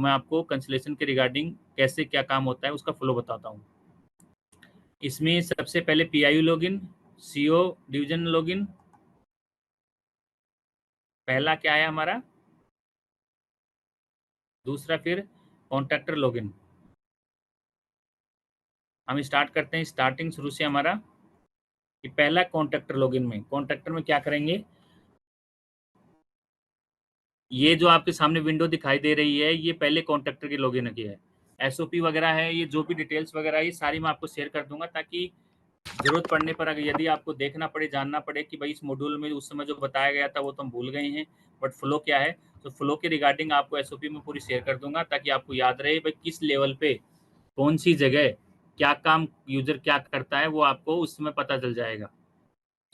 मैं आपको कैंसिलेशन के रिगार्डिंग कैसे क्या काम होता है उसका फ्लो बताता हूँ। इसमें सबसे पहले PIU login, CO division login, पहला क्या है हमारा, दूसरा फिर कॉन्ट्रैक्टर लॉगिन। हम स्टार्ट करते हैं स्टार्टिंग शुरू से हमारा कि पहला कॉन्ट्रैक्टर लॉगिन में, कॉन्ट्रैक्टर में क्या करेंगे, ये जो आपके सामने विंडो दिखाई दे रही है ये पहले कॉन्ट्रैक्टर की लॉगिन की है। एसओपी वगैरह है, ये जो भी डिटेल्स वगैरह है ये सारी मैं आपको शेयर कर दूंगा, ताकि जरूरत पड़ने पर अगर यदि आपको देखना पड़े, जानना पड़े कि भाई इस मॉड्यूल में उस समय जो बताया गया था वो तो हम भूल गए हैं, बट फ्लो क्या है, तो फ्लो के रिगार्डिंग आपको एसओपी में पूरी शेयर कर दूंगा, ताकि आपको याद रहे भाई किस लेवल पे कौन सी जगह क्या काम यूजर क्या करता है वो आपको उस समय पता चल जाएगा।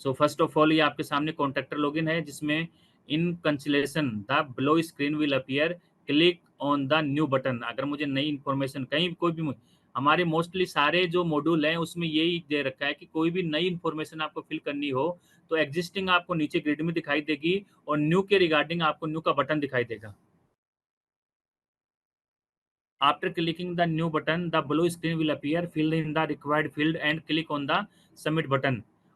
सो फर्स्ट ऑफ ऑल ये आपके सामने कॉन्ट्रैक्टर लॉगिन है, जिसमें in cancellation the below screen will appear, click on the new button. अगर मुझे नई इन्फॉर्मेशन कहीं कोई भी, हमारे मोस्टली सारे जो मॉड्यूल हैं उसमें यही दे रखा है कि कोई भी नई इन्फॉर्मेशन आपको फिल करनी हो तो एग्जिस्टिंग आपको नीचे ग्रिड में दिखाई देगी और न्यू के रिगार्डिंग आपको न्यू का बटन दिखाई देगा। After clicking the new button, the below screen will appear. Fill in the required field and click on the submit button.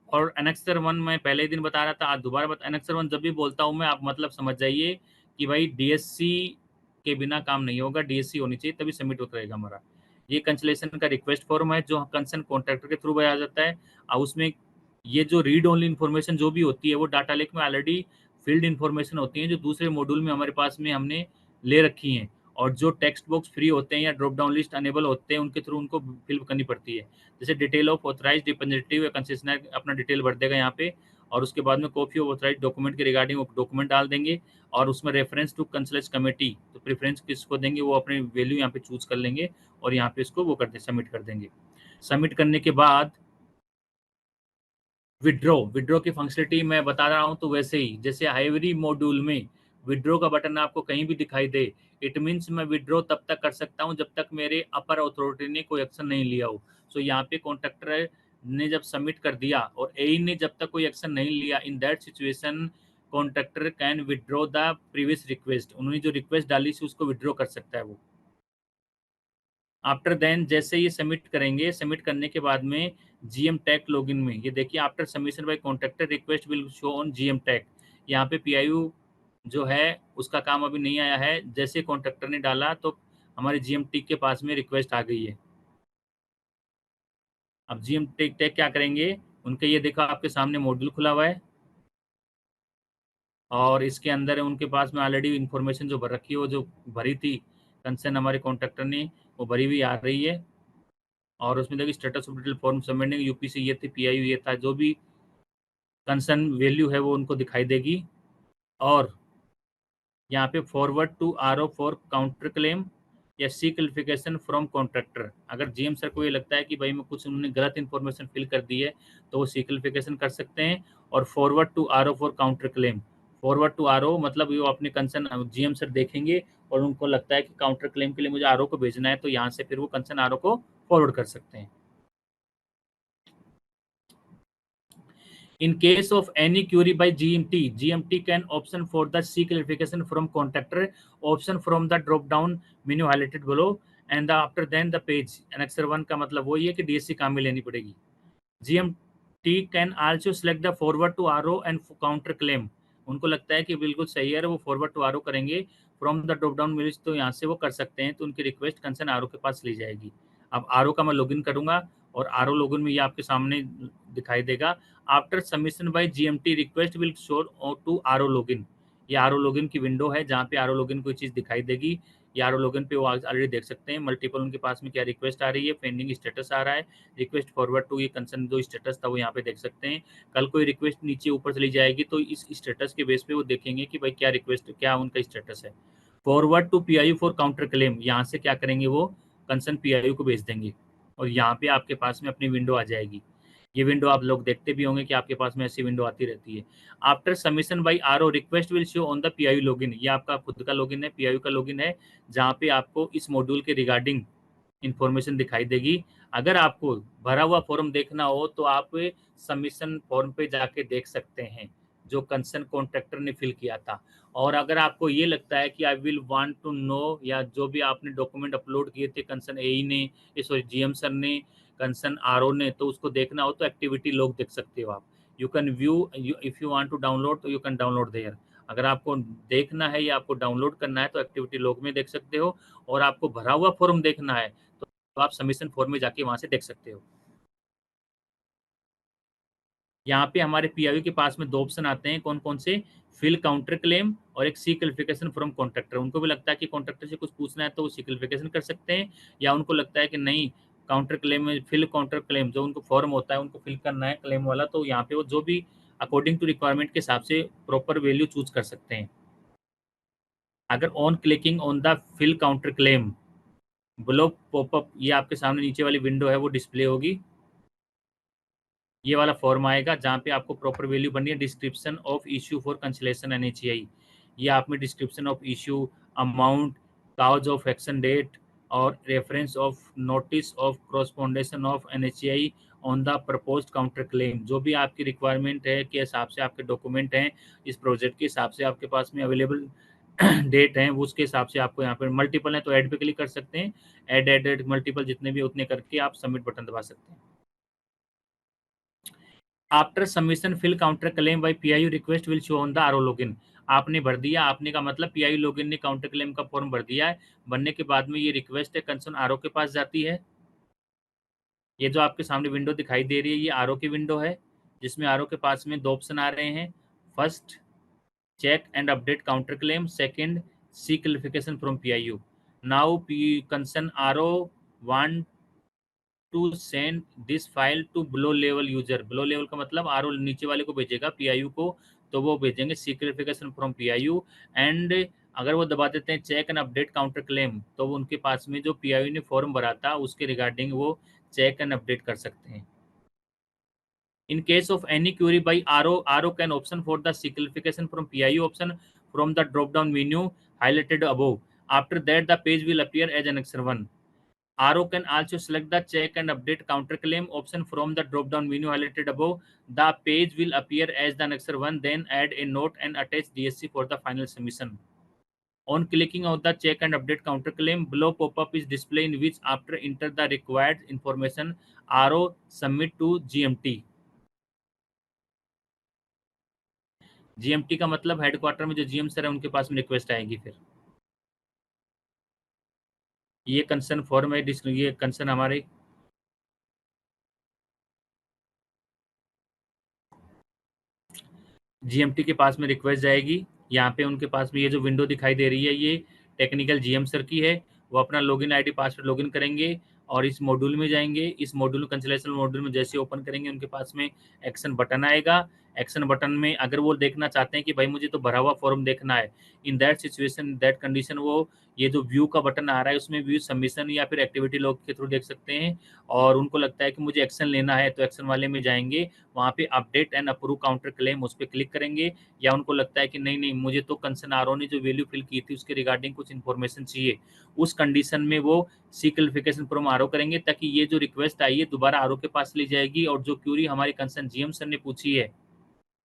और एनेक्सर 1 मैं पहले ही दिन बता रहा था, आज दोबारा एनेक्सर 1 जब भी बोलता हूँ मैं, आप मतलब समझ जाइए कि भाई डीएससी के बिना काम नहीं होगा, डीएससी होनी चाहिए तभी सबमिट होता रहेगा हमारा। ये कैंसिलेशन का रिक्वेस्ट फॉर्म है जो कंसर्न कॉन्ट्रैक्टर के थ्रू भेजा जाता है, और उसमें ये जो रीड ओनली इन्फॉर्मेशन जो भी होती है वो डाटा लेक में ऑलरेडी फील्ड इन्फॉर्मेशन होती है जो दूसरे मॉड्यूल में हमारे पास में हमने ले रखी हैं, और जो टेक्स्ट बॉक्स फ्री होते हैं या ड्रॉप डाउन लिस्ट अनेबल होते हैं उनके थ्रू उनको फिल करनी पड़ती है। जैसे डिटेल ऑफ ऑथराइज रिप्रेजेंटेटिव या कंसेशनर अपना डिटेल भर देगा यहाँ पे, और उसके बाद में कॉपी ऑफ ऑथराइज डॉक्यूमेंट के रिगार्डिंग वो डॉक्यूमेंट डाल देंगे, और उसमें रेफरेंस टू कंसल्ट कमेटी, तो प्रेफरेंस किसको देंगे वो अपने वैल्यू यहाँ पे चूज कर लेंगे और यहाँ पे इसको वो करते सबमिट कर देंगे। सबमिट करने के बाद विड्रॉ की फंक्शनलिटी मैं बता रहा हूँ, तो वैसे ही जैसे हाइवरी मॉड्यूल में विड्रॉ का बटन आपको कहीं भी दिखाई दे, इट मीन्स मैं विड्रॉ तब तक कर सकता हूँ जब तक मेरे अपर अथॉरिटी ने कोई एक्शन नहीं लिया हो। सो यहाँ पे कॉन्ट्रैक्टर ने जब सबमिट कर दिया और एई ने जब तक कोई एक्शन नहीं लिया, in that situation contractor can withdraw the previous request, उन्होंने जो रिक्वेस्ट डाली थी उसको विड्रॉ कर सकता है वो। आफ्टर देन जैसे ये सबमिट करेंगे, सबमिट करने के बाद में जीएम टैग लॉगिन में ये देखिए, after submission by contractor request will show on GM tag. यहाँ पे पीआईयू जो है उसका काम अभी नहीं आया है, जैसे कॉन्ट्रैक्टर ने डाला तो हमारे जीएम टैग के पास में रिक्वेस्ट आ गई है। अब जीएम टैग क्या करेंगे, उनके ये देखा आपके सामने मॉड्यूल खुला हुआ है और इसके अंदर उनके पास में ऑलरेडी इन्फॉर्मेशन जो भर रखी है, वो जो भरी थी कंसर्न हमारे कॉन्ट्रैक्टर ने, वो भरी हुई आ रही है। और उसमें देखिए status of detail form submitting UPC ये थी, पीआईयू ये था, जो भी कंसर्न वैल्यू है वो उनको दिखाई देगी। और यहाँ पे forward to RO for counter claim या सी क्लिफिकेशन फ्रॉम कॉन्ट्रैक्टर, अगर जीएम सर को ये लगता है कि भाई मैं कुछ उन्होंने गलत इन्फॉर्मेशन फिल कर दी है तो वो सी क्लिफिकेशन कर सकते हैं। और forward to RO for counter claim, forward to RO मतलब वो अपने कंसर्न जीएम सर देखेंगे और उनको लगता है कि काउंटर क्लेम के लिए मुझे आरओ को भेजना है, तो यहाँ से फिर वो कंसर्न आरओ को फॉरवर्ड कर सकते हैं। In case of any query by GMT can option for the C clarification from contractor, option from the drop down menu highlighted below, and after then the page annexer 1 का मतलब वही है कि DSC काम में लेनी पड़ेगी। GMT can also select the forward to RO and counter claim, उनको लगता है कि बिल्कुल सही है वो फॉरवर्ड टू आरओ करेंगे from the drop down menu, तो यहाँ से वो कर सकते हैं, तो उनकी रिक्वेस्ट कंसर्न आरओ के पास ली जाएगी। अब आरओ का मैं लॉगिन करूंगा और आरओ लॉगिन में ये आपके सामने दिखाई देगा, after submission by GMT request will show to RO login. ये आरओ लॉगिन की विंडो है जहाँ पे आरओ लॉगिन कोई चीज़ दिखाई देगी, ये आरओ लॉगिन पे वो ऑलरेडी देख सकते हैं मल्टीपल उनके पास में क्या रिक्वेस्ट आ रही है, पेंडिंग स्टेटस आ रहा है, रिक्वेस्ट फॉरवर्ड टू ये कंसर्न जो स्टेटस था वो यहाँ पे देख सकते हैं। कल कोई रिक्वेस्ट नीचे ऊपर चली जाएगी तो इस स्टेटस के बेस पे वो देखेंगे कि भाई क्या रिक्वेस्ट क्या उनका स्टेटस है। Forward to PIU for counter claim, यहाँ से क्या करेंगे वो कंसर्न पीआईयू को भेज देंगे और यहाँ पे आपके पास में अपनी विंडो आ जाएगी। ये विंडो आप लोग देखते भी होंगे कि आपके पास में ऐसी विंडो आती रहती है। After submission by RO request will show on the PIU login, ये आपका खुद का लॉगिन है, पीआईयू का लॉगिन है, जहाँ पे आपको इस मॉड्यूल के रिगार्डिंग इंफॉर्मेशन दिखाई देगी। अगर आपको भरा हुआ फॉर्म देखना हो तो आप सबमिशन फॉर्म पे जाके देख सकते हैं जो कंसर्न कॉन्ट्रैक्टर ने फिल किया था। और अगर आपको ये लगता है कि I will want to know, या जो भी आपने डॉक्यूमेंट अपलोड किए थे कंसर्न एई ने, सॉरी जीएम सर ने, कंसर्न आरओ ने, तो उसको देखना हो तो एक्टिविटी लॉग देख सकते हो आप। You can view, if you want to download तो यू कैन डाउनलोड देयर। अगर आपको देखना है या आपको डाउनलोड करना है तो एक्टिविटी लॉग में देख सकते हो, और आपको भरा हुआ फॉर्म देखना है तो आप सबमिशन फॉर्म में जाके वहां से देख सकते हो। यहाँ पे हमारे पीआईयू के पास में दो ऑप्शन आते हैं, कौन कौन से, फिल काउंटर क्लेम और एक सी क्लिफिकेशन फ्रॉम कॉन्ट्रैक्टर। उनको भी लगता है कि कॉन्ट्रैक्टर से कुछ पूछना है तो वो सी क्लिफिकेशन कर सकते हैं, या उनको लगता है कि नहीं काउंटर क्लेम में फिल काउंटर क्लेम जो उनको फॉर्म होता है उनको फिल करना है क्लेम वाला, तो यहाँ पे वो जो भी अकॉर्डिंग टू रिक्वायरमेंट के हिसाब से प्रॉपर वैल्यू चूज कर सकते हैं। अगर on clicking on the fill counter claim below popup, ये आपके सामने नीचे वाली विंडो है वो डिस्प्ले होगी। ये वाला फॉर्म आएगा जहाँ पे आपको प्रॉपर वैल्यू बननी है, description of issue for cancellation NHI. ये आप में description of issue, amount, cause of action date और reference of notice of correspondence of NHI on the proposed counter claim. जो भी आपकी रिक्वायरमेंट है के हिसाब से आपके डॉक्यूमेंट हैं, इस प्रोजेक्ट के हिसाब से आपके पास में अवेलेबल डेट है उसके हिसाब से आपको यहाँ पर मल्टीपल है तो ऐड पे क्लिक कर सकते हैं। ऐड मल्टीपल जितने भी उतने करके आप सबमिट बटन दबा सकते हैं। After submission fill counter claim by PIU request will show on the RO login. आपने भर दिया, आपने का मतलब पीआईयू लॉगिन ने काउंटर क्लेम का फॉर्म भर दिया है, बनने के बाद में ये रिक्वेस्ट है कंसर्न आरओ के पास जाती है। ये जो आपके सामने विंडो दिखाई दे रही है ये आरओ की विंडो है, जिसमें आरओ के पास में दो ऑप्शन आ रहे हैं। First, check and update counter claim, second, seek क्लिफिकेशन from PIU. Now P concern RO want to send this file to below level user. Below level का मतलब आर नीचे वाले को भेजेगा पीआईयू को, तो वो भेजेंगे सिक्रिफिकेशन फ्रॉम पीआईयू। एंड अगर वो दबा देते हैं check and update counter claim, तो वो उनके पास में जो पीआईयू ने फॉर्म भरा था उसके रिगार्डिंग वो चेक एंड अपडेट कर सकते हैं। In case of any query by RO can option for the simplification from PIU option from the drop-down menu highlighted above. After that, the page will appear as Annexure 1. RO can also select the check and update counterclaim option from the drop-down menu highlighted above. The page will appear as the Annexure 1, then add a note and attach DSC for the final submission. On clicking on the check and update counterclaim, below pop-up is displayed in which after enter the required information, RO submit to GMT. GMT का मतलब headquarter में जो GM sir है उनके पास में request आएगी। फिर ये कंसर्न फॉर्म है, ये कंसर्न हमारे जीएमटी के पास में रिक्वेस्ट जाएगी। यहाँ पे उनके पास में ये जो विंडो दिखाई दे रही है ये टेक्निकल जीएम सर की है। वो अपना लॉगिन आईडी पासवर्ड लॉगिन करेंगे और इस मॉड्यूल में जाएंगे। इस मॉड्यूल कैंसिलेशन मॉड्यूल में जैसे ओपन करेंगे उनके पास में एक्शन बटन आएगा। एक्शन बटन में अगर वो देखना चाहते हैं कि भाई मुझे तो भरा हुआ फॉर्म देखना है, in that situation that condition वो ये जो व्यू का बटन आ रहा है उसमें व्यू सबमिशन या फिर एक्टिविटी लॉग के थ्रू देख सकते हैं। और उनको लगता है कि मुझे एक्शन लेना है तो एक्शन वाले में जाएंगे, वहाँ पे update and approve counter claim उस पर क्लिक करेंगे। या उनको लगता है कि नहीं नहीं मुझे तो कंसर्न आरओ ने जो वैल्यू फिल की थी उसके रिगार्डिंग कुछ इन्फॉर्मेशन चाहिए, उस कंडीशन में वो सी क्लिफिकेशन फ्रॉम आरओ करेंगे, ताकि ये जो रिक्वेस्ट आई है दोबारा आरओ के पास ली जाएगी और जो क्यूरी हमारी कंसर्न जीएम सर ने पूछी है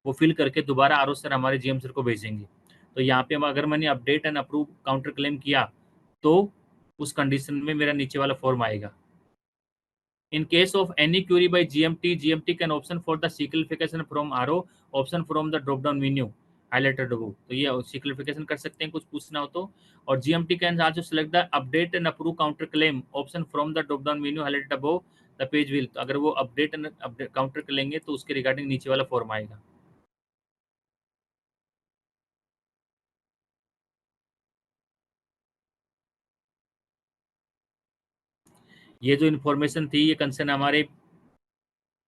वो फिल करके दोबारा आरओ सर हमारे जीएम सर को भेजेंगे। तो यहाँ पे अगर मैंने update and approve counter claim किया तो उस कंडीशन में मेरा नीचे वाला फॉर्म आएगा। In case of any query by GMT can option for the simplification from RO option from the drop down menu highlighted above. तो ये simplification कर सकते हैं कुछ पूछना हो तो। और GMT can also select the update and approve counter claim option from the drop down menu highlighted above the page will। तो अगर वो अपडेट एंड अपडेट काउंटर करेंगे तो उसके रिगार्डिंग नीचे वाला फॉर्म आएगा। ये जो इन्फॉर्मेशन थी ये कंसर्न हमारे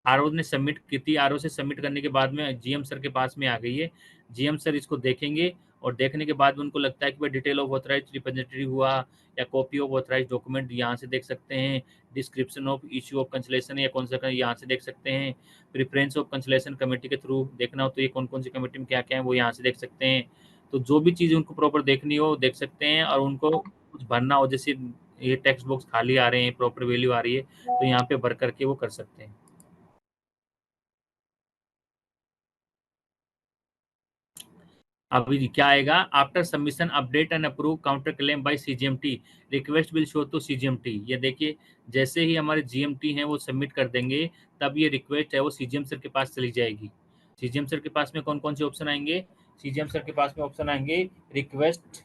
आरओ ने सबमिट की थी। आरओ से सबमिट करने के बाद में जीएम सर के पास में आ गई है। जीएम सर इसको देखेंगे और देखने के बाद में उनको लगता है कि भाई डिटेल ऑफ ऑथराइज रिप्रेजेंटेटिव हुआ या कॉपी ऑफ ऑथराइज डॉक्यूमेंट यहाँ से देख सकते हैं। Description of issue of cancellation या कौन सा यहाँ से देख सकते हैं। प्रिफरेंस ऑफ कैंसिलेशन कमेटी के थ्रू देखना हो तो ये कौन कौन सी कमेटी में क्या क्या है वो यहाँ से देख सकते हैं। तो जो भी चीज़ उनको प्रॉपर देखनी हो देख सकते हैं। और उनको कुछ भरना हो जैसे ये टेक्स्ट बॉक्स खाली आ रहे हैं, प्रॉपर वैल्यू आ रही है तो यहाँ पे भर करके वो कर सकते हैं। अभी क्या आएगा, after submission update and approve counter claim by CGMT request will show to CGMT. ये देखिए, जैसे ही हमारे जीएमटी हैं वो सबमिट कर देंगे, तब ये रिक्वेस्ट है वो सीजीएम सर के पास चली जाएगी। सीजीएम सर के पास में कौन कौन से ऑप्शन आएंगे, सीजीएम सर के पास में ऑप्शन आएंगे request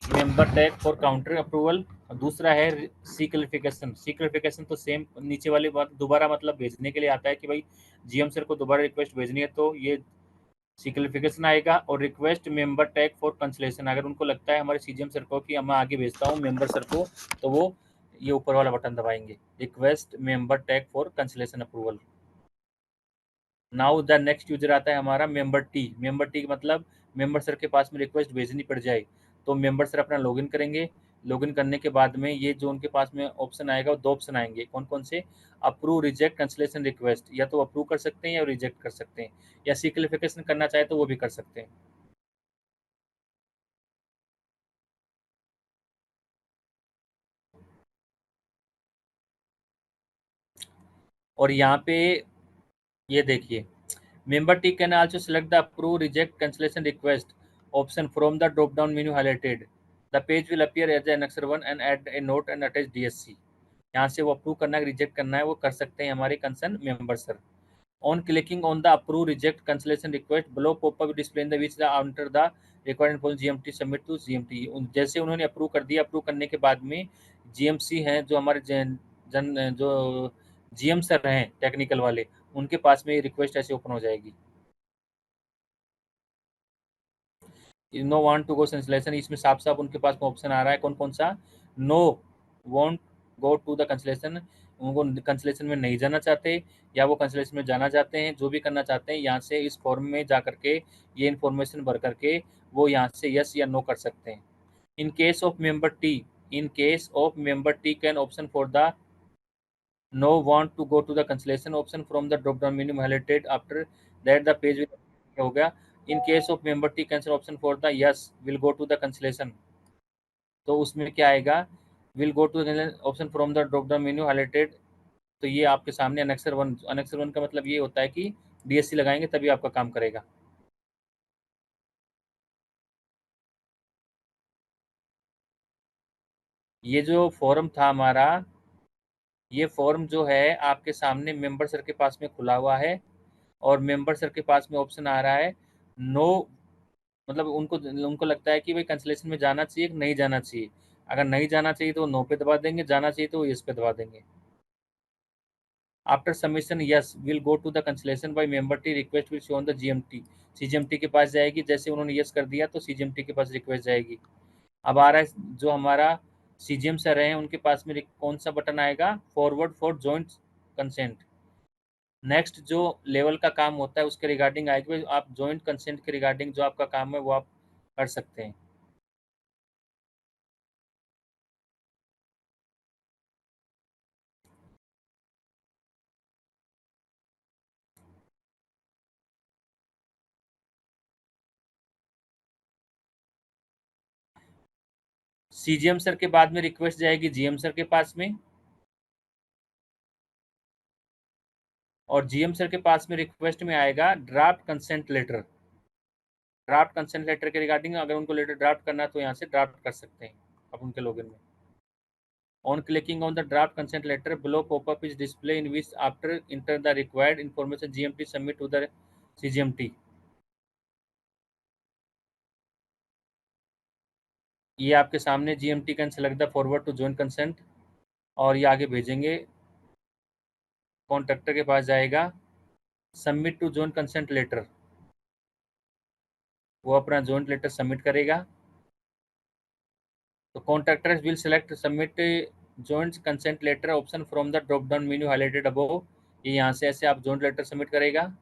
member tag for counter approval, दूसरा है सी क्लिफिकेशन। सी क्लिफिकेशन तो सेम नीचे वाली बात, दोबारा मतलब भेजने के लिए आता है कि भाई जीएम सर को दोबारा रिक्वेस्ट भेजनी है, तो ये सी क्लिफिकेशन आएगा। और request member tag for cancellation, अगर उनको लगता है हमारे सीजीएम सर को कि मैं आगे भेजता हूँ मेंबर सर को, तो वो ये ऊपर वाला बटन दबाएंगे, request member tag for cancellation approval. Now the next user आता है हमारा मेंबर टी। मेंबर टी मतलब मेंबर सर के पास में रिक्वेस्ट भेजनी पड़ जाए, तो मेंबर सर अपना लॉगिन करेंगे। लॉगिन करने के बाद में ये जो उनके पास में ऑप्शन आएगा, वो दो ऑप्शन आएंगे, कौन कौन से, अप्रूव रिजेक्ट कैंसिलेशन रिक्वेस्ट, या तो अप्रूव कर सकते हैं या रिजेक्ट कर सकते हैं, या सी क्लिफिकेशन करना चाहे तो वो भी कर सकते हैं। और यहाँ पे ये देखिए, member T can also select the approve, reject, cancellation request option from the drop-down menu highlighted. The page will appear as an Annexure 1 and add a note and attach DSC. यहाँ से वो अप्रूव करना है, reject करना है, वो कर सकते हैं हमारे concern member sir. On clicking on the approve, reject, cancellation request, below pop-up display in the which the enter the required info GMT submit to GMT। जैसे उन्होंने अप्रूव कर दिया, अप्रूव करने के बाद में GMC हैं जो हमारे जो GM सर हैं टेक्निकल वाले, उनके पास में रिक्वेस्ट ऐसे ओपन हो जाएगी। No want to go cancellation, इसमें साफ साफ उनके पास में ऑप्शन आ रहा है, कौन कौन सा, no want go to the cancellation, उनको कैंसिलेशन में नहीं जाना चाहते, या वो कैंसिलेशन में जाना चाहते हैं, जो भी करना चाहते हैं यहाँ से इस फॉर्म में जा करके ये इन्फॉर्मेशन भर करके वो यहाँ से यस या नो कर सकते हैं। In case of member T, in case of member T can option for the no want to go to the cancellation option from the drop down menu highlighted after that the page will हो गया। in case of member t cancel option for the yes will go to the cancellation, तो उसमें क्या आएगा, will go to the option from the drop down menu highlighted। तो ये आपके सामने अनेक्सर वन, अनेक्सर वन का मतलब ये होता है कि डीएससी लगाएंगे तभी आपका काम करेगा। ये जो फॉर्म था हमारा, ये फॉर्म जो है आपके सामने मेंबर सर के पास में खुला हुआ है, और मेंबर सर के पास में ऑप्शन आ रहा है नो, मतलब उनको उनको लगता है कि भाई कैंसिलेशन में जाना चाहिए कि नहीं जाना चाहिए। अगर नहीं जाना चाहिए तो नो पे दबा देंगे, जाना चाहिए तो यस पे दबा देंगे। After submission yes will go to the cancellation by member T, request will show on the GMT, CGMT के पास जाएगी। जैसे उन्होंने यस कर दिया तो सीजीएमटी के पास रिक्वेस्ट जाएगी। अब आ रहा है जो हमारा सीजीएम सर है उनके पास में कौन सा बटन आएगा, forward for joint consent. Next जो लेवल का काम होता है उसके रिगार्डिंग आएगी, आप जॉइंट कंसेंट के रिगार्डिंग जो आपका काम है वो आप कर सकते हैं। सीजीएम सर के बाद में रिक्वेस्ट जाएगी जीएम सर के पास में, और जीएम सर के पास में रिक्वेस्ट में आएगा draft consent letter. Draft consent letter के रिगार्डिंग अगर उनको लेटर ड्राफ्ट करना है तो यहाँ से ड्राफ्ट कर सकते हैं अब उनके लॉगिन में। On clicking on the draft consent letter below pop-up is display in which after enter the required information GMT submit to the CGMT। ये आपके सामने GMT can select the forward to joint consent, और ये आगे भेजेंगे, contractor के पास जाएगा, submit to joint consent letter, वो अपना जॉइंट लेटर सबमिट करेगा। तो contractor will select submit joint consent letter option from the drop down menu highlighted above. ये यहाँ से ऐसे आप जॉइंट लेटर सबमिट करेगा।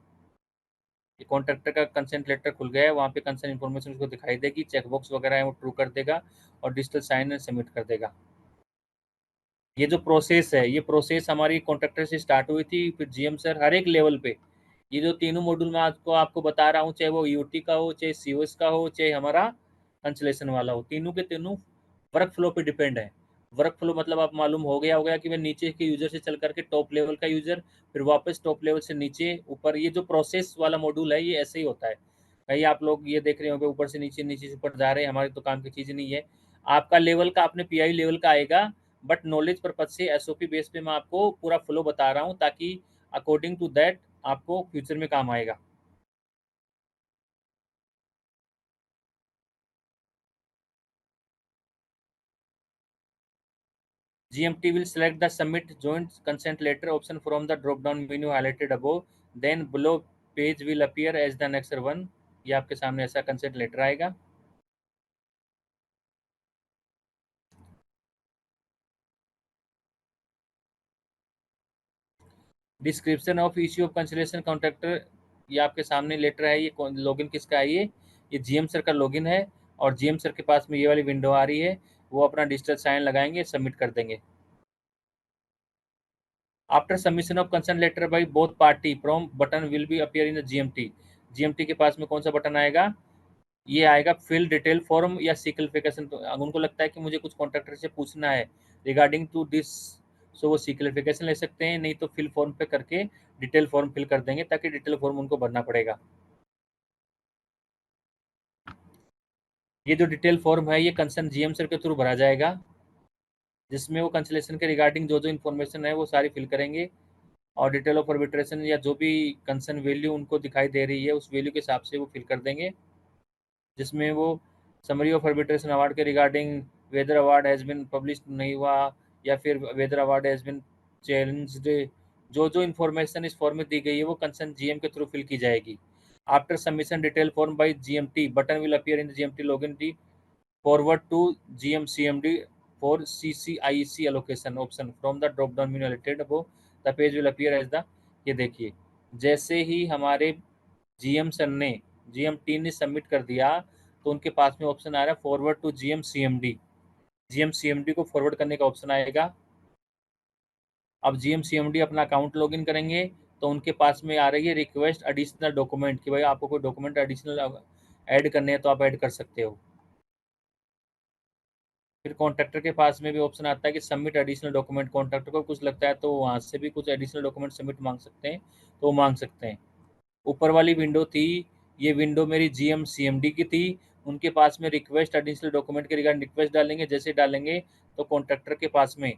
ये कॉन्ट्रैक्टर का कंसेंट लेटर खुल गया है, वहाँ पे कंसेंट इन्फॉर्मेशन उसको दिखाई देगी, चेकबॉक्स वगैरह है वो ट्रू कर देगा और डिजिटल साइन सबमिट कर देगा। ये जो प्रोसेस है, ये प्रोसेस हमारी कॉन्ट्रैक्टर से स्टार्ट हुई थी, फिर जीएम सर हर एक लेवल पे, ये जो तीनों मॉड्यूल में आपको बता रहा हूँ, चाहे वो यूटी का हो, चाहे सीओएस का हो, चाहे हमारा कंसलेशन वाला हो, तीनों के तीनों वर्क फ्लो पे डिपेंड है। वर्क फ्लो मतलब आप मालूम हो गया कि मैं नीचे के यूजर से चल करके टॉप लेवल का यूजर, फिर वापस टॉप लेवल से नीचे ऊपर, ये जो प्रोसेस वाला मॉड्यूल है ये ऐसे ही होता है। भाई आप लोग ये देख रहे होंगे ऊपर से नीचे, नीचे से ऊपर जा रहे हैं, हमारे तो काम की चीज नहीं है। आपका लेवल का अपने पीआई लेवल का आएगा, बट नॉलेज पर्पज से एसओपी बेस पे मैं आपको पूरा फ्लो बता रहा हूँ, ताकि अकॉर्डिंग टू दैट आपको फ्यूचर में काम आएगा। GMT will select the submit joint consent letter option from the drop down menu highlighted above. Then below page will appear as the next one. ये आपके सामने ऐसा कंसेंट लेटर आएगा। Description of issue of conciliation contractor, ये आपके सामने letter है। ये लॉगिन किसका है? ये जीएम सर का लॉगिन है, और जीएम सर के पास में ये वाली विंडो आ रही है, वो अपना डिजिटल साइन लगाएंगे, सबमिट कर देंगे। After submission of concern letter by both party from button will be appear in the GMT. GMT के पास में कौन सा बटन आएगा? ये आएगा फिल डिटेल फॉर्म या सिक्लिफिकेशन। तो अगर उनको लगता है कि मुझे कुछ कॉन्ट्रैक्टर से पूछना है रिगार्डिंग टू दिस, सो वो सिक्लिफिकेशन ले सकते हैं, नहीं तो फिल फॉर्म पे करके डिटेल फॉर्म फिल कर देंगे, ताकि डिटेल फॉर्म उनको भरना पड़ेगा। ये जो डिटेल फॉर्म है ये कंसर्न जीएम सर के थ्रू भरा जाएगा, जिसमें वो कंसलेशन के रिगार्डिंग जो जो इन्फॉर्मेशन है वो सारी फिल करेंगे, और डिटेल ऑफ आर्बिट्रेशन या जो भी कंसर्न वैल्यू उनको दिखाई दे रही है उस वैल्यू के हिसाब से वो फिल कर देंगे, जिसमें वो समरी ऑफ आर्बिट्रेशन अवार्ड के regarding whether award has been publish नहीं हुआ, या फिर whether award has been challenged, जो जो इन्फॉर्मेशन इस फॉर्म में दी गई है वो कंसर्न जीएम के थ्रू फिल की जाएगी। After submission detail form by GMT button will appear in the GMT login T forward to GMCMD for CCIEC allocation option from the drop down menu related above, the page will appear as the, ये देखिए जैसे ही हमारे GM sir ने GMT ने submit कर दिया, तो उनके पास में ऑप्शन आ रहा है फॉरवर्ड टू जीएमसीएमडी। जीएमसीएमडी को फॉरवर्ड करने का ऑप्शन आएगा। अब जीएमसीएमडी अपना अकाउंट लॉगिन करेंगे, तो उनके पास में आ रही है रिक्वेस्ट एडिशनल डॉक्यूमेंट, कि भाई आपको कोई डॉक्यूमेंट एडिशनल ऐड करने हैं तो आप ऐड कर सकते हो। फिर कॉन्ट्रैक्टर के पास में भी ऑप्शन आता है कि सबमिट एडिशनल डॉक्यूमेंट। कॉन्ट्रैक्टर को कुछ लगता है तो वहाँ से भी कुछ एडिशनल डॉक्यूमेंट सबमिट मांग सकते हैं, तो वो मांग सकते हैं। ऊपर वाली विंडो थी, ये विंडो मेरी जीएम सीएमडी की थी। उनके पास में रिक्वेस्ट एडिशनल डॉक्यूमेंट के रिगार्डिंग रिक्वेस्ट डालेंगे, जैसे डालेंगे तो कॉन्ट्रैक्टर के पास में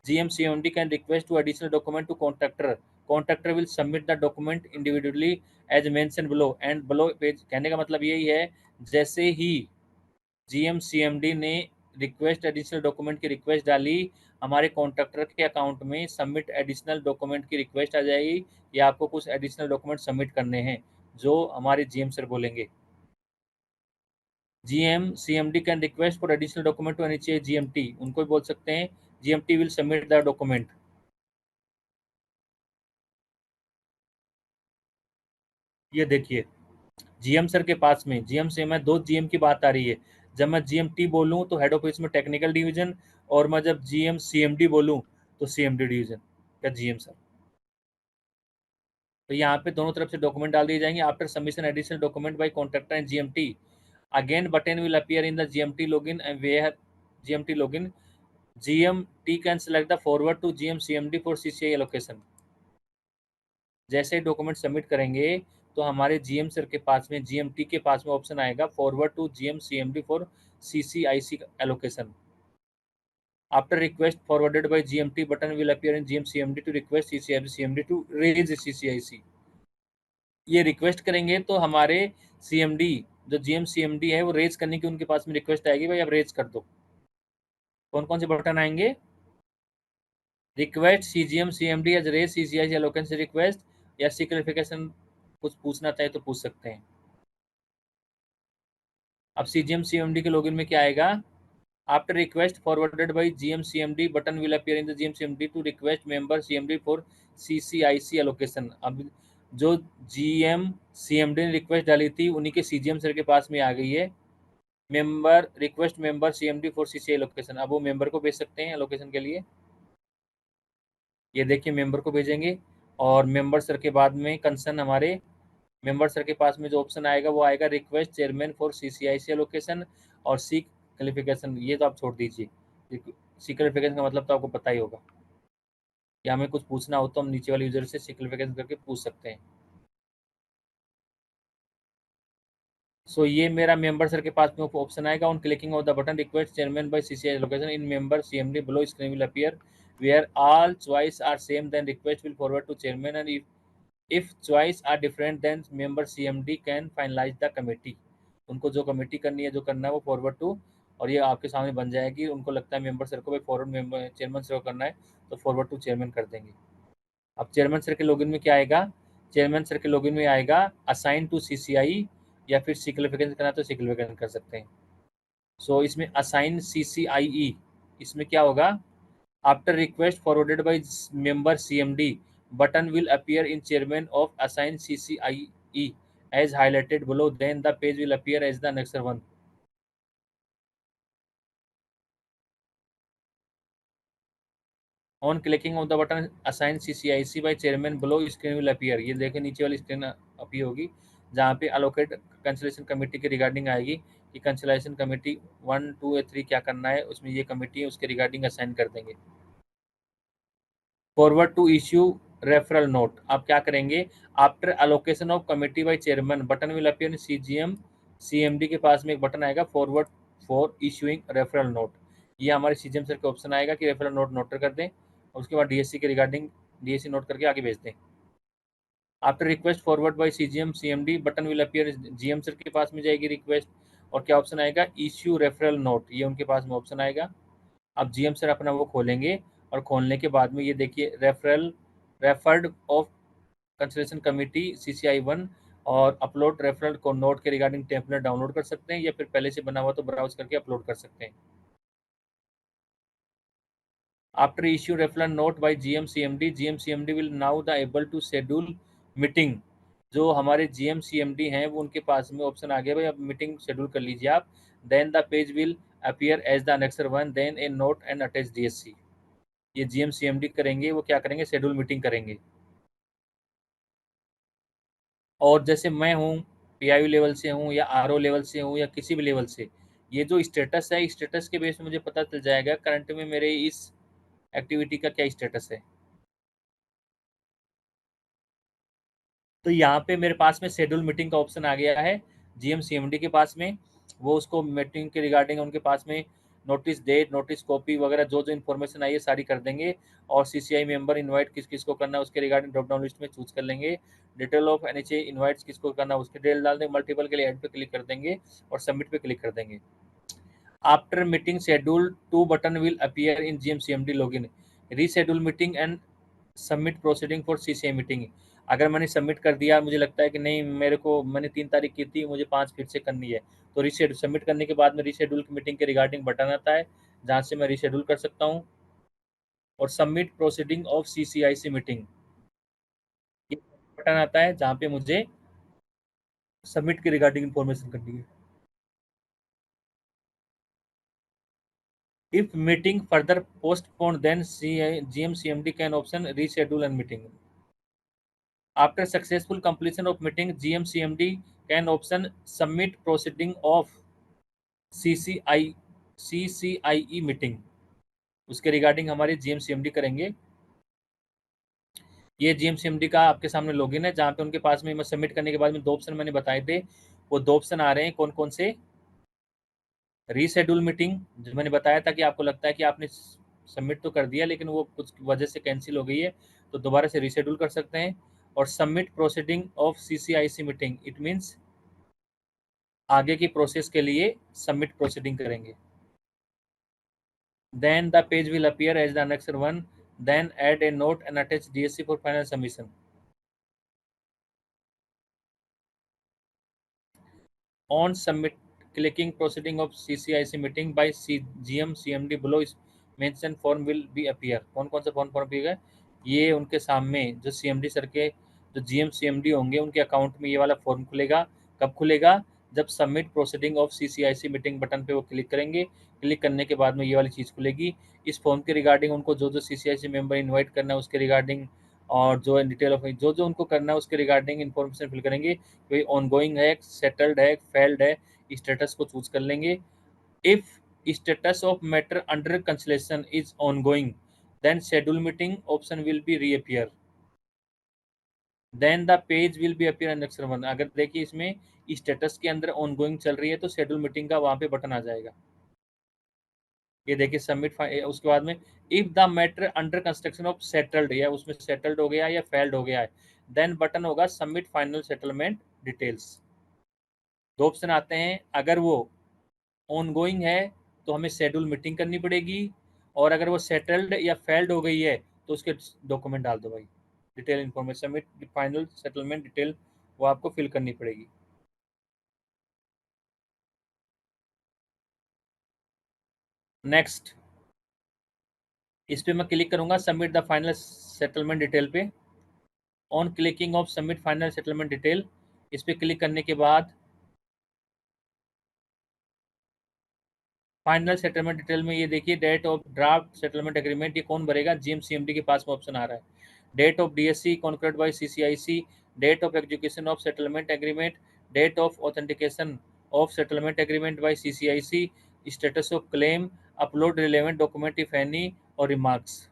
GM CMD can request to additional document to contractor, contractor will submit the document individually as mention below and below page. कहने का मतलब यही है, जैसे ही जीएमसीएमडी ने रिक्वेस्ट एडिशनल डॉक्यूमेंट की रिक्वेस्ट डाली, हमारे कॉन्ट्रैक्टर के अकाउंट में सबमिट एडिशनल डॉक्यूमेंट की रिक्वेस्ट आ जाएगी, या आपको कुछ एडिशनल डॉक्यूमेंट सबमिट करने हैं जो हमारे जीएम सर बोलेंगे। GM CMD can request for additional document to any GMT, उनको भी बोल सकते हैं GMT will submit the document. ये देखिए जीएम सर के पास में जीएम से मैं दो जीएम की बात आ रही है। जब मैं जीएमटी बोलूँ तो हेड ऑफिस में टेक्निकल डिवीजन, और मैं जब जीएम सीएमडी बोलूँ तो सीएमडी डिवीजन का जीएम सर। तो यहाँ पे दोनों तरफ से डॉक्यूमेंट डाल दिए जाएंगे। After submission additional document by contractor and GMT, again button will appear in the GMT login and where GMT login GMT can select the forward to GM CMD for CCI allocation. जैसे ही document submit करेंगे तो हमारे GM sir के पास में GMT के पास में ऑप्शन आएगा forward to GM CMD for CCIC allocation. After request forwarded by GMT button will appear in GM CMD to request CCIC to raise CCIC. ये रिक्वेस्ट करेंगे तो हमारे सीएमडी, जो जीएम सीएमडी है, वो रेज करने की उनके पास में रिक्वेस्ट आएगी, भाई आप रेज कर दो। कौन कौन से बटन आएंगे? Request CGM CMD as raise CCI allocation request, या सिक्लिफिकेशन कुछ पूछना चाहे तो पूछ सकते हैं। अब सीजीएम सीएमडी के लॉगिन में क्या आएगा? After request forwarded by GM CMD button will appear in the GM CMD to request member CMD for CCIC allocation. अब जो जीएम सीएमडी ने रिक्वेस्ट डाली थी उन्हीं के सीजीएम सर के पास में आ गई है member request member CMD for CCI location. अब वो मेंबर को भेज सकते हैं लोकेशन के लिए। ये देखिए मेंबर को भेजेंगे, और मेंबर सर के बाद में कंसर्न हमारे मेंबर सर के पास में जो ऑप्शन आएगा वो आएगा रिक्वेस्ट चेयरमैन फॉर सीसीआईसी लोकेशन और सी क्वालिफिकेशन। ये तो आप छोड़ दीजिए, सी क्वालिफिकेशन का मतलब तो आपको पता ही होगा, या हमें कुछ पूछना हो तो हम नीचे वाले यूजर से सी क्वालिफिकेशन करके पूछ सकते हैं। सो ये मेरा मेंबर सर के पास में ऑप्शन आएगा। On clicking of the button request chairman by CCI location in member CMD below screen will appear where all choice are same then request will forward to chairman and if choice are different then member CMD can finalize the committee। उनको जो committee करनी है, जो करना है वो forward to, और ये आपके सामने बन जाएगी। उनको लगता है मेंबर सर को भाई फॉरवर्ड मेंबर चेयरमैन सर को करना है तो फॉरवर्ड टू चेयरमैन कर देंगे। अब चेयरमैन सर के लॉगिन में क्या आएगा? चेयरमैन सर के लॉगिन में आएगा असाइन टू सीसीआई, या फिर सिक्लिफिकेशन करना तो सिक्लिफिकेशन कर सकते हैं। सो इसमें असाइन सीसीआईई, इसमें क्या होगा? After request forwarded by member CMD button will appear in chairman of assigned CCIE as highlighted below, then the page will appear as the next one। On clicking of the button assign CCIC by chairman below screen will appear। ये देखें नीचे वाली screen appear होगी जहाँ पे allocate consolation committee के regarding आएगी कि कंसलेशन कमेटी 1 2 या 3 क्या करना है, उसमें ये कमेटी है उसके रिगार्डिंग असाइन कर देंगे। Forward to issue referral note, आप क्या करेंगे? After allocation of committee by chairman button will appear in CGM CMD के पास में एक बटन आएगा forward for issuing referral note. ये हमारे सीजीएम सर का ऑप्शन आएगा कि रेफरल नोट नोट कर दें और उसके बाद डीएससी के रिगार्डिंग डीएससी नोट करके आगे भेज दें। After request forward by CGM CMD button will appear, GM sir के पास में जाएगी रिक्वेस्ट और क्या ऑप्शन आएगा? इश्यू रेफरल नोट, ये उनके पास में ऑप्शन आएगा। अब जीएम सर अपना वो खोलेंगे और खोलने के बाद में ये देखिए referred of consultation committee CCI1 और अपलोड रेफरल को नोट के रिगार्डिंग टेम्पलेट डाउनलोड कर सकते हैं या फिर पहले से बना हुआ तो ब्राउज करके अपलोड कर सकते हैं। After issue referral note by GM CMD will now the able to schedule meeting. जो हमारे जीएम सीएमडी हैं वो उनके पास में ऑप्शन आ गया भाई अब मीटिंग शेड्यूल कर लीजिए आप। Then the page will appear as the next one then a note and attach DSC. ये जीएम सीएमडी करेंगे, वो क्या करेंगे? शेड्यूल मीटिंग करेंगे। और जैसे मैं हूँ, पीआईयू लेवल से हूँ या आरओ लेवल से हूँ या किसी भी लेवल से, ये जो स्टेटस है स्टेटस के बेस में मुझे पता चल जाएगा करंट में मेरे इस एक्टिविटी का क्या स्टेटस है। तो यहाँ पे मेरे पास में शेड्यूल मीटिंग का ऑप्शन आ गया है जीएम सीएमडी के पास में। वो उसको मीटिंग के रिगार्डिंग उनके पास में नोटिस डेट, नोटिस कॉपी वगैरह जो जो इन्फॉर्मेशन आई है सारी कर देंगे और सीसीआई मेंबर इनवाइट किस किस को करना है उसके रिगार्डिंग ड्रॉप डाउन लिस्ट में चूज कर लेंगे। डिटेल ऑफ एनएचए इनवाइट्स किसको करना है उसके डिटेल डाल देंगे, मल्टीपल के लिए ऐड पे क्लिक कर देंगे और सबमिट पे क्लिक कर देंगे। After meeting schedule to button will appear in GM CMD login, reschedule meeting and submit proceeding for CCI meeting. अगर मैंने सबमिट कर दिया, मुझे लगता है कि नहीं मेरे को, मैंने 3 तारीख की थी, मुझे 5 फिर से करनी है, तो रीशेड्यूल सबमिट करने के बाद में रीशेड्यूल की मीटिंग के रिगार्डिंग बटन आता है जहाँ से मैं रीशेड्यूल कर सकता हूँ। और submit proceeding of CCIC meeting, ये बटन आता है जहाँ पे मुझे सबमिट के रिगार्डिंग इन्फॉर्मेशन करनी है। If meeting further postponed, then GM CMD can option reschedule and meeting. After successful completion of meeting, GM CMD can option submit proceeding of CCIE meeting. उसके रिगार्डिंग हमारे GM CMD करेंगे। ये GM CMD का आपके सामने login है जहाँ पे उनके पास में सबमिट करने के बाद में 2 ऑप्शन मैंने बताए थे, वो 2 ऑप्शन आ रहे हैं कौन कौन से? रीशेड्यूल मीटिंग, जो मैंने बताया था कि आपको लगता है कि आपने सबमिट तो कर दिया लेकिन वो कुछ वजह से कैंसिल हो गई है तो दोबारा से रीशेड्यूल कर सकते हैं। और submit proceeding of CCIC meeting, it means आगे की प्रोसेस के लिए सबमिट प्रोसीडिंग करेंगे। Then the page will appear as the next one, then add a note and attach DSC for final submission. On submit clicking proceeding of CCIC meeting by GM CMD below mention form will be appear। कौन कौन सा form form है? ये उनके सामने जो CMD sir के जो GM CMD होंगे उनके अकाउंट में ये वाला फॉर्म खुलेगा। कब खुलेगा? जब submit proceeding of CCIC meeting button पे वो क्लिक करेंगे। क्लिक करने के बाद में ये वाली चीज़ खुलेगी। इस फॉर्म के रिगार्डिंग उनको जो जो CCIC मेंबर इन्वाइट करना है उसके रिगार्डिंग और जो डिटेल ऑफ जो जो उनको करना है उसके रिगार्डिंग इन्फॉर्मेशन फिल करेंगे। कोई ऑनगोइंग है, सेटल्ड है, फेल्ड है, स्टेटस को चूज कर लेंगे। If status of matter under conciliation is ongoing then schedule meeting option will be reappear, then the page will be appear next one. अगर देखिए इसमें स्टेटस के अंदर ऑनगोइंग चल रही है तो शेड्यूल मीटिंग का वहां पे बटन आ जाएगा। ये देखिए सबमिट, उसके बाद में if the matter under construction of settled, या उसमें सेटल्ड हो गया या फेल्ड हो गया है, देन बटन होगा सबमिट फाइनल सेटलमेंट डिटेल्स। दो ऑप्शन आते हैं, अगर वो ऑनगोइंग है तो हमें शेड्यूल मीटिंग करनी पड़ेगी, और अगर वो सेटल्ड या फेल्ड हो गई है तो उसके डॉक्यूमेंट डाल दो भाई, detail information, submit final settlement detail, वो आपको फिल करनी पड़ेगी। नेक्स्ट, इस पे मैं क्लिक करूंगा submit the final settlement detail पे। On clicking of submit final settlement detail, इस पे क्लिक करने के बाद फाइनल सेटलमेंट डिटेल में ये देखिए date of draft settlement agreement, ये कौन भरेगा, जीएमसीएमडी के पास में ऑप्शन आ रहा है। Date of DSC concrete by CCIC, date of execution of settlement agreement, date of authentication of settlement agreement by CCIC, status of claim, upload relevant document if any, और रिमार्क्स।